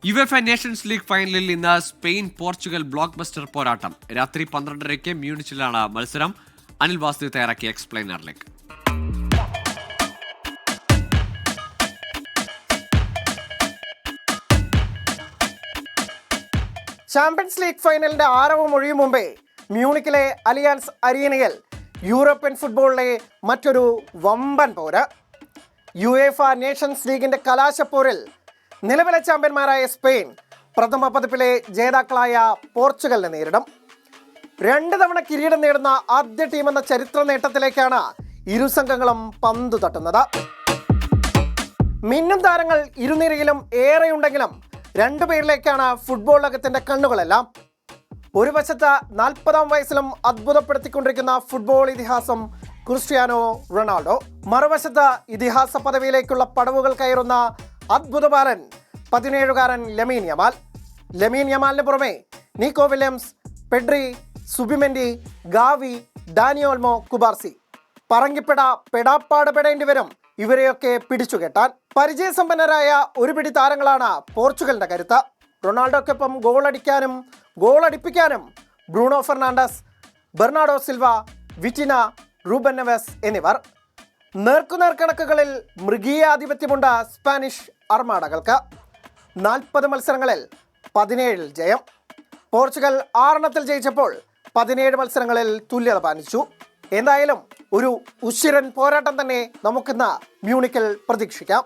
UEFA Nations league ഫൈനലിൽ ഇന്ന് Spain Portugal block buster പോരാട്ടം. രാത്രി 12:30-ക്ക് മ്യൂണിച്ചിലാണ് മത്സരം. അനിൽ വാസുദേവ് തയ്യാറാക്കിയ എക്സ്പ്ലെയിനറിലേക്ക്. ചാമ്പ്യൻസ് ലീഗ് ഫൈനലിന്റെ ആരവം ഒഴിയും മുമ്പേ മ്യൂണിക്കിലെ അലിയാൻസ് അരീനയിൽ യൂറോപ്യൻ ഫുട്ബോളിലെ മറ്റൊരു വമ്പൻ പോര്. യുവേഫ നേഷൻസ് ലീഗിന്റെ കലാശപ്പോരിൽ നിലവിലെ ചാമ്പ്യന്മാരായ സ്പെയിൻ പ്രഥമ പതിപ്പിലെ ജേതാക്കളായ പോർച്ചുഗലിനെ നേരിടും. 2 തവണ കിരീടം നേടുന്ന ആദ്യ ടീമെന്ന ചരിത്ര നേട്ടത്തിലേക്കാണ് ഇരു സംഘങ്ങളും പന്തു തട്ടുന്നത്. മിന്നും താരങ്ങൾ ഇരുനിരയിലും ഏറെയുണ്ടെങ്കിലും രണ്ടുപേരിലേക്കാണ് ഫുട്ബോൾ ലോകത്തിന്റെ കണ്ണുകളെല്ലാം. ഒരു വശത്ത് 40-ാം വയസ്സിലും അത്ഭുതപ്പെടുത്തിക്കൊണ്ടിരിക്കുന്ന ഫുട്ബോൾ ഇതിഹാസം ക്രിസ്ത്യാനോ റൊണാൾഡോ, മറുവശത്ത് ഇതിഹാസ പദവിയിലേക്കുള്ള പടവുകൾ കയറുന്ന അദ്ഭുത ബാലൻ 17-കാരൻ ലമീൻ യമാൽ. ലമീൻ യമാലിന് പുറമെ Nico Williams, Pedri, Zubimendi, Gavi, Dani Olmo, Cubarsi. പറങ്കിപ്പെട പെടാപ്പാട് പെടേണ്ടി വരും ഇവരെയൊക്കെ പിടിച്ചുകെട്ടാൻ. പരിചയസമ്പന്നരായ ഒരു പിടി താരങ്ങളാണ് പോർച്ചുഗലിന്റെ കരുത്ത്. റൊണാൾഡോക്കൊപ്പം ഗോളടിക്കാനും ഗോളടിപ്പിക്കാനും Bruno Fernandes, Bernardo Silva, Vitinha, Ruben Neves എന്നിവർ. നേർക്കുനേർ കണക്കുകളിൽ മൃഗീയ ആധിപത്യമുണ്ട് സ്പാനിഷ് അർമാഡകൾക്ക്. 40 മത്സരങ്ങളിൽ 17 ജയം. പോർച്ചുഗൽ 6 ജയിച്ചപ്പോൾ 17 മത്സരങ്ങളിൽ തുല്യത പാലിച്ചു. എന്തായാലും ഒരു ഉശിരൻ പോരാട്ടം തന്നെ നമുക്കിന്ന് മ്യൂണിക്കിൽ പ്രതീക്ഷിക്കാം.